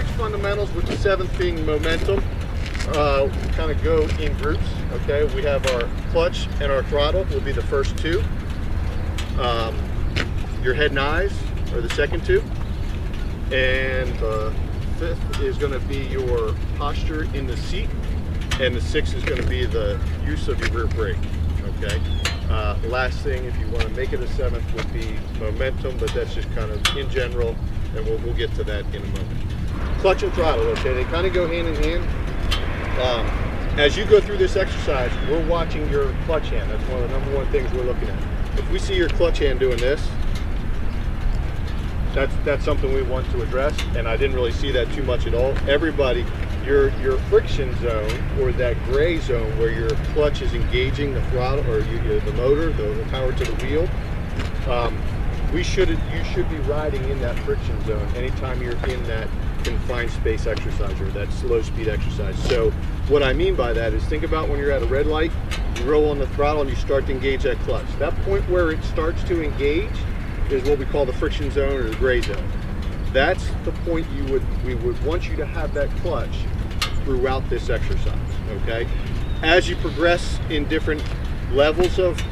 6 fundamentals, with the 7th being momentum. Kind of go in groups. Okay, we have our clutch and our throttle will be the first 2. Your head and eyes are the second 2, and the 5th is going to be your posture in the seat, and the 6th is going to be the use of your rear brake. Okay. Last thing, if you want to make it a 7th, would be momentum, but that's just kind of in general, and we'll get to that in a moment. Clutch and throttle, okay, they kind of go hand in hand. As you go through this exercise, we're watching your clutch hand. That's one of the #1 things we're looking at. If we see your clutch hand doing this, that's something we want to address, and I didn't really see that too much at all. Everybody, your friction zone, or that gray zone where your clutch is engaging the throttle or the motor, the power to the wheel, you should be riding in that friction zone anytime you're in that confined space exercise or that slow speed exercise. So what I mean by that is, think about when you're at a red light, you roll on the throttle and you start to engage that clutch. That point where it starts to engage is what we call the friction zone or the gray zone. That's the point we would want you to have that clutch throughout this exercise. Okay, as you progress in different levels of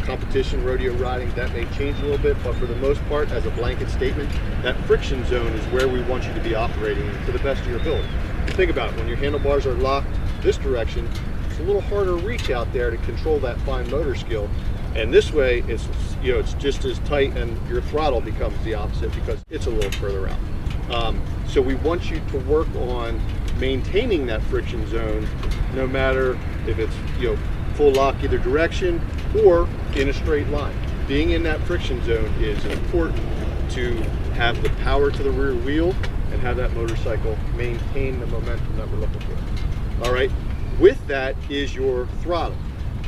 competition, rodeo riding, that may change a little bit, but for the most part, as a blanket statement, that friction zone is where we want you to be operating in to the best of your ability. Think about it, when your handlebars are locked this direction, it's a little harder to reach out there to control that fine motor skill, and this way it's just as tight, and your throttle becomes the opposite because it's a little further out. So we want you to work on maintaining that friction zone, no matter if it's full lock either direction or in a straight line. Being in that friction zone is important to have the power to the rear wheel and have that motorcycle maintain the momentum that we're looking for. All right, with that is your throttle.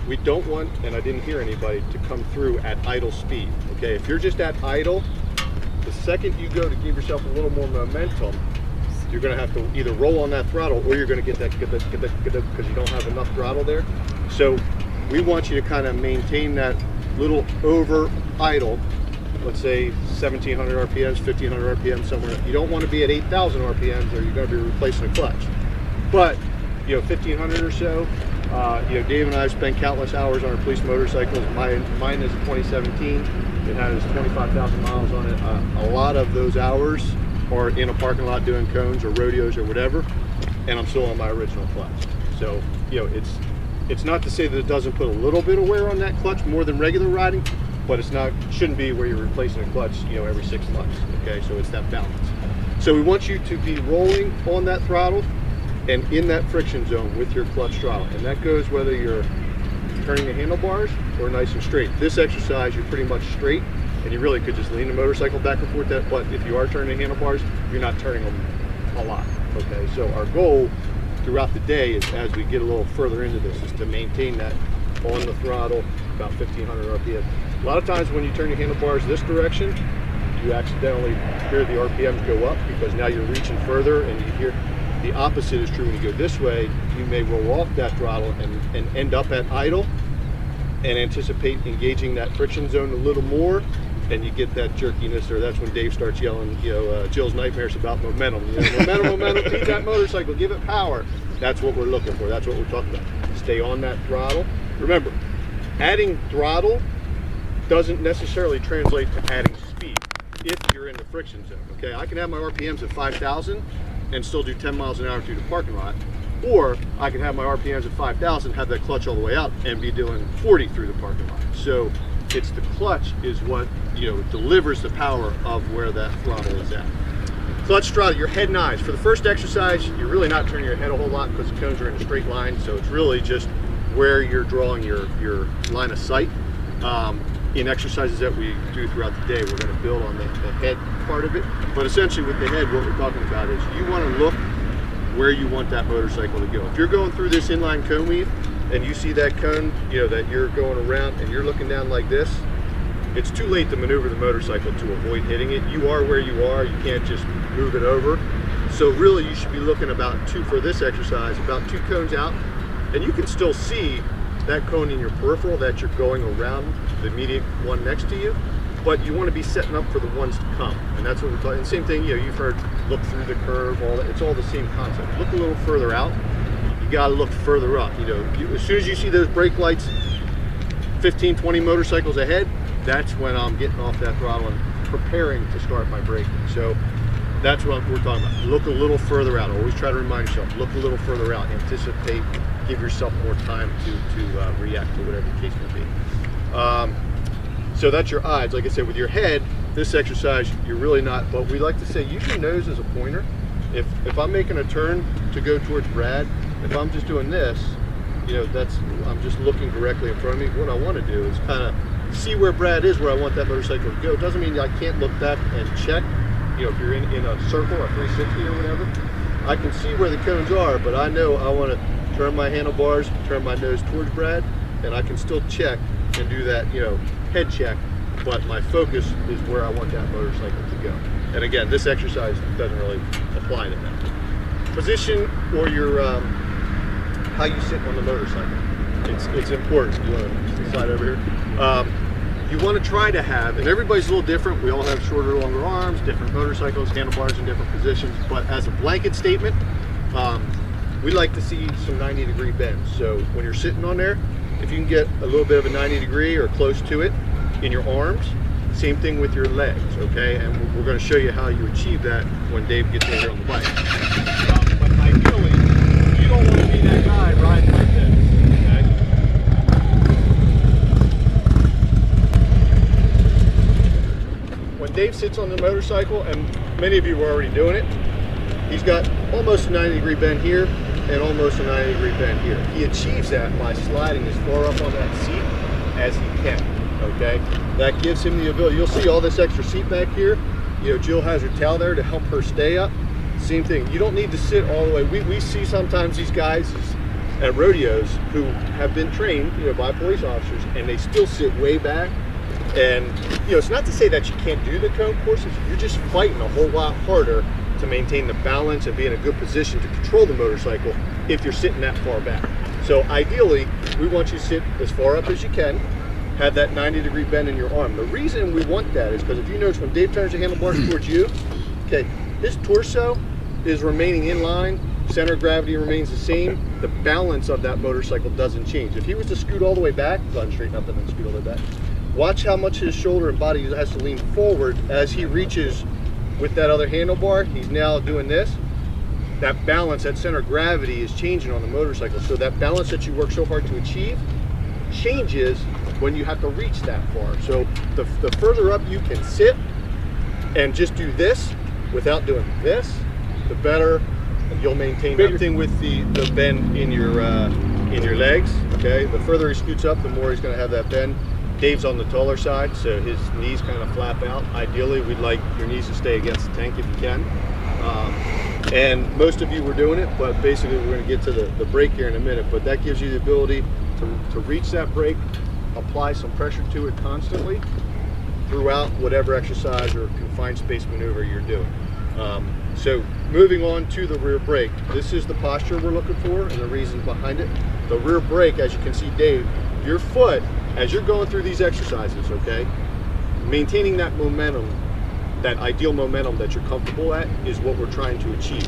We don't want, and I didn't hear anybody, to come through at idle speed. Okay, if you're just at idle, the second you go to give yourself a little more momentum, you're going to have to either roll on that throttle, or you're going to get that because you don't have enough throttle there. So we want you to kind of maintain that little over idle, let's say 1700 RPMs, 1500 RPMs, somewhere. You don't want to be at 8000 RPMs, or you're going to be replacing a clutch. But 1500 or so. Dave and I have spent countless hours on our police motorcycles. Mine is a 2017. It has 25,000 miles on it. A lot of those hours are in a parking lot doing cones or rodeos or whatever, and I'm still on my original clutch. So it's not to say that it doesn't put a little bit of wear on that clutch more than regular riding, but shouldn't be where you're replacing a clutch every 6 months. Okay, so it's that balance. So we want you to be rolling on that throttle and in that friction zone with your clutch throttle, and that goes whether you're turning the handlebars or nice and straight. This exercise, you're pretty much straight, and you really could just lean the motorcycle back and forth. But if you are turning the handlebars, you're not turning them a lot. Okay, so our goal throughout the day is, as we get a little further into this, is to maintain that on the throttle about 1500 RPM. A lot of times when you turn your handlebars this direction, you accidentally hear the RPMs go up because now you're reaching further, and you hear the opposite is true when you go this way. You may roll off that throttle and end up at idle and anticipate engaging that friction zone a little more, and you get that jerkiness, or that's when Dave starts yelling, Jill's nightmares about momentum. Momentum, feed that motorcycle, give it power. That's what we're looking for. That's what we're talking about. Stay on that throttle. Remember, adding throttle doesn't necessarily translate to adding speed if you're in the friction zone. Okay, I can have my RPMs at 5,000 and still do 10 miles an hour through the parking lot, or I can have my RPMs at 5,000, have that clutch all the way out, and be doing 40 through the parking lot. So it's the clutch is what delivers the power of where that throttle is at. Clutch throttle, your head and eyes. For the first exercise, you're really not turning your head a whole lot because the cones are in a straight line, so it's really just where you're drawing your line of sight. In exercises that we do throughout the day, we're going to build on the head part of it, but essentially with the head, what we're talking about is you want to look where you want that motorcycle to go. If you're going through this inline cone weave and you see that cone, that you're going around and you're looking down like this, it's too late to maneuver the motorcycle to avoid hitting it. You are where you are. You can't just move it over. So really, you should be looking for this exercise, about 2 cones out, and you can still see that cone in your peripheral that you're going around the immediate one next to you, but you want to be setting up for the ones to come, and that's what we're talking. And same thing, you know, you've heard look through the curve, all that. It's all the same concept. Look a little further out. You got to look further up. You know, as soon as you see those brake lights 15, 20 motorcycles ahead, that's when I'm getting off that throttle and preparing to start my braking. So that's what we're talking about. Look a little further out. Always try to remind yourself, look a little further out, anticipate, give yourself more time to react to whatever the case may be. So that's your eyes. Like I said, with your head, this exercise, you're really not, but we like to say, use your nose as a pointer. If I'm making a turn to go towards Brad, if I'm just doing this, you know, I'm just looking directly in front of me. What I want to do is kind of see where Brad is, where I want that motorcycle to go. It doesn't mean I can't look back and check. You know, if you're in a circle, a 360 or whatever, I can see where the cones are, but I know I want to turn my handlebars, turn my nose towards Brad, and I can still check and do that, you know, head check, but my focus is where I want that motorcycle to go. And again, this exercise doesn't really apply to that. Position, or your how you sit on the motorcycle. It's important. You want to slide over here. You want to try to have, and everybody's a little different. We all have shorter, longer arms, different motorcycles, handlebars in different positions. But as a blanket statement, we like to see some 90-degree bends. So when you're sitting on there, if you can get a little bit of a 90-degree or close to it in your arms, same thing with your legs, okay? And we're going to show you how you achieve that when Dave gets in here on the bike. But ideally, you don't want to be that guy riding like this, okay? When Dave sits on the motorcycle, and many of you are already doing it, he's got almost a 90-degree bend here and almost a 90-degree bend here. He achieves that by sliding as far up on that seat as he can, okay? That gives him the ability. You'll see all this extra seat back here. You know, Jill has her towel there to help her stay up. Same thing. You don't need to sit all the way. We see sometimes these guys at rodeos who have been trained, you know, by police officers, and they still sit way back. And, you know, it's not to say that you can't do the cone courses. You're just fighting a whole lot harder to maintain the balance and be in a good position to control the motorcycle if you're sitting that far back. So ideally, we want you to sit as far up as you can, have that 90-degree bend in your arm. The reason we want that is because if you notice when Dave turns the handlebars towards you, okay, his torso is remaining in line, center of gravity remains the same, the balance of that motorcycle doesn't change. If he was to scoot all the way back, go ahead and straighten up and then scoot all the way back. Watch how much his shoulder and body has to lean forward as he reaches with that other handlebar. He's now doing this. That balance, that center of gravity is changing on the motorcycle. So that balance that you work so hard to achieve changes when you have to reach that far. So the further up you can sit and just do this without doing this, the better you'll maintain. Big thing with the bend in your legs, okay? The further he scoots up, the more he's gonna have that bend. Dave's on the taller side, so his knees kind of flap out. Ideally, we'd like your knees to stay against the tank if you can. And most of you were doing it, but basically we're going to get to the brake here in a minute. But that gives you the ability to reach that brake, apply some pressure to it constantly throughout whatever exercise or confined space maneuver you're doing. So moving on to the rear brake, this is the posture we're looking for and the reasons behind it. The rear brake, as you can see, Dave, your foot, as you're going through these exercises, okay, maintaining that momentum, that ideal momentum that you're comfortable at is what we're trying to achieve,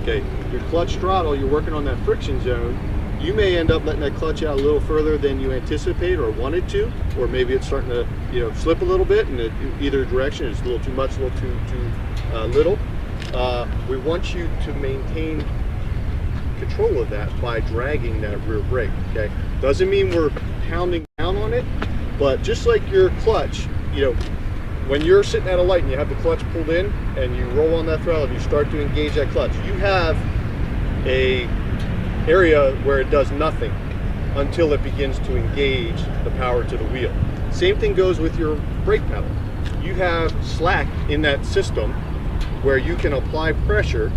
okay? Your clutch throttle, you're working on that friction zone. You may end up letting that clutch out a little further than you anticipate or wanted to, or maybe it's starting to, you know, slip a little bit in either direction. It's a little too much, a little too little. We want you to maintain control of that by dragging that rear brake, okay? Doesn't mean we're pounding down on it, but just like your clutch, you know, when you're sitting at a light and you have the clutch pulled in and you roll on that throttle and you start to engage that clutch, you have a area where it does nothing until it begins to engage the power to the wheel. Same thing goes with your brake pedal. You have slack in that system where you can apply pressure.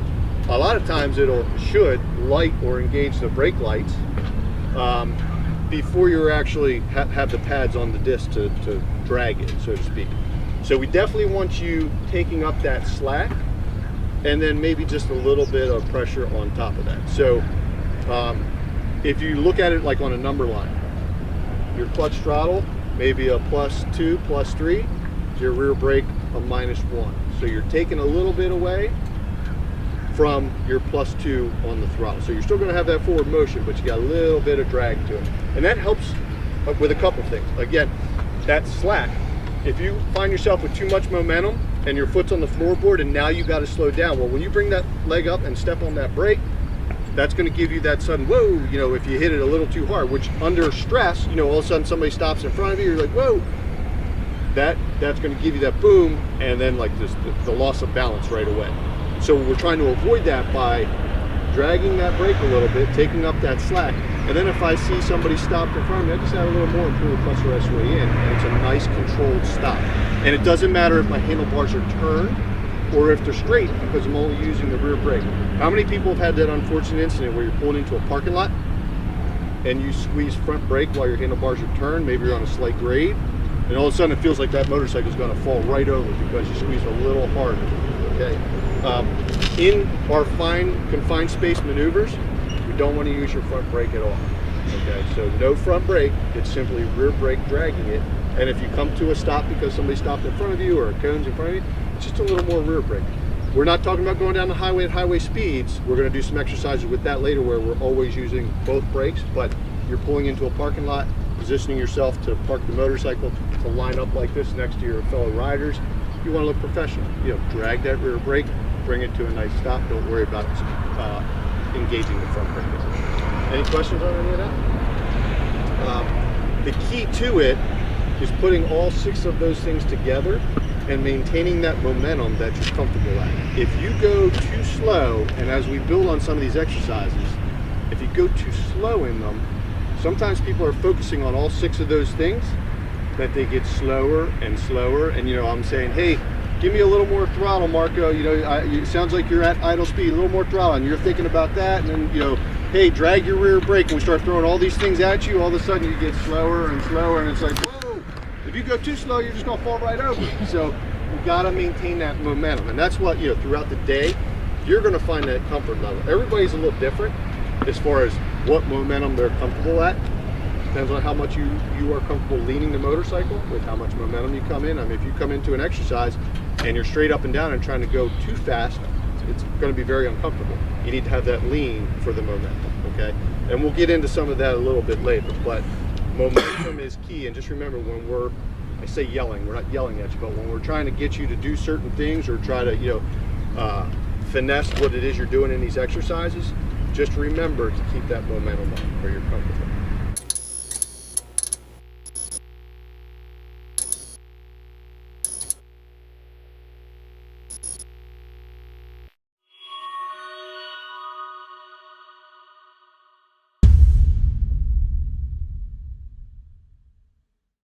A lot of times should light or engage the brake lights before you actually have the pads on the disc to drag it, so to speak. So we definitely want you taking up that slack and then maybe just a little bit of pressure on top of that. So if you look at it like on a number line, your clutch throttle, maybe a +2, +3, your rear brake a -1. So you're taking a little bit away from your +2 on the throttle. So you're still going to have that forward motion, but you got a little bit of drag to it. And that helps with a couple things. Again, that slack. If you find yourself with too much momentum and your foot's on the floorboard and now you got to slow down, well, when you bring that leg up and step on that brake, that's going to give you that sudden whoa, you know, if you hit it a little too hard, which under stress, you know, all of a sudden somebody stops in front of you, you're like, whoa, that's going to give you that boom, and then like this, the loss of balance right away. So we're trying to avoid that by dragging that brake a little bit, taking up that slack, and then if I see somebody stopped in front of me, I just add a little more and pull the clutch the rest of the way in, and it's a nice controlled stop. And it doesn't matter if my handlebars are turned or if they're straight, because I'm only using the rear brake. How many people have had that unfortunate incident where you're pulling into a parking lot and you squeeze front brake while your handlebars are turned, maybe you're on a slight grade, and all of a sudden it feels like that motorcycle is going to fall right over because you squeeze a little harder, okay? In our fine confined space maneuvers, we don't want to use your front brake at all, okay? So no front brake, it's simply rear brake dragging it, and if you come to a stop because somebody stopped in front of you or a cone's in front of you, just a little more rear brake. We're not talking about going down the highway at highway speeds. We're going to do some exercises with that later where we're always using both brakes, but you're pulling into a parking lot, positioning yourself to park the motorcycle to line up like this next to your fellow riders. You want to look professional. You know, drag that rear brake, bring it to a nice stop. Don't worry about engaging the front brake. Any questions on any of that? The key to it is putting all 6 of those things together and maintaining that momentum that you're comfortable at. If you go too slow, and as we build on some of these exercises, if you go too slow in them, sometimes people are focusing on all 6 of those things, that they get slower and slower. And you know, I'm saying, hey, give me a little more throttle, Marco. You know, it sounds like you're at idle speed, a little more throttle, and you're thinking about that, and then, you know, hey, drag your rear brake, and we start throwing all these things at you, all of a sudden you get slower and slower, and it's like, whoa, if you go too slow, you're just gonna fall right over. So you gotta maintain that momentum, and that's what, you know, throughout the day, you're gonna find that comfort level. Everybody's a little different as far as what momentum they're comfortable at. Depends on how much you are comfortable leaning the motorcycle, with how much momentum you come in. I mean, if you come into an exercise and you're straight up and down and trying to go too fast, it's going to be very uncomfortable. You need to have that lean for the momentum, okay? And we'll get into some of that a little bit later, but momentum is key. And just remember, when I say yelling, we're not yelling at you, but when we're trying to get you to do certain things or try to, you know, finesse what it is you're doing in these exercises, just remember to keep that momentum up where you're comfortable.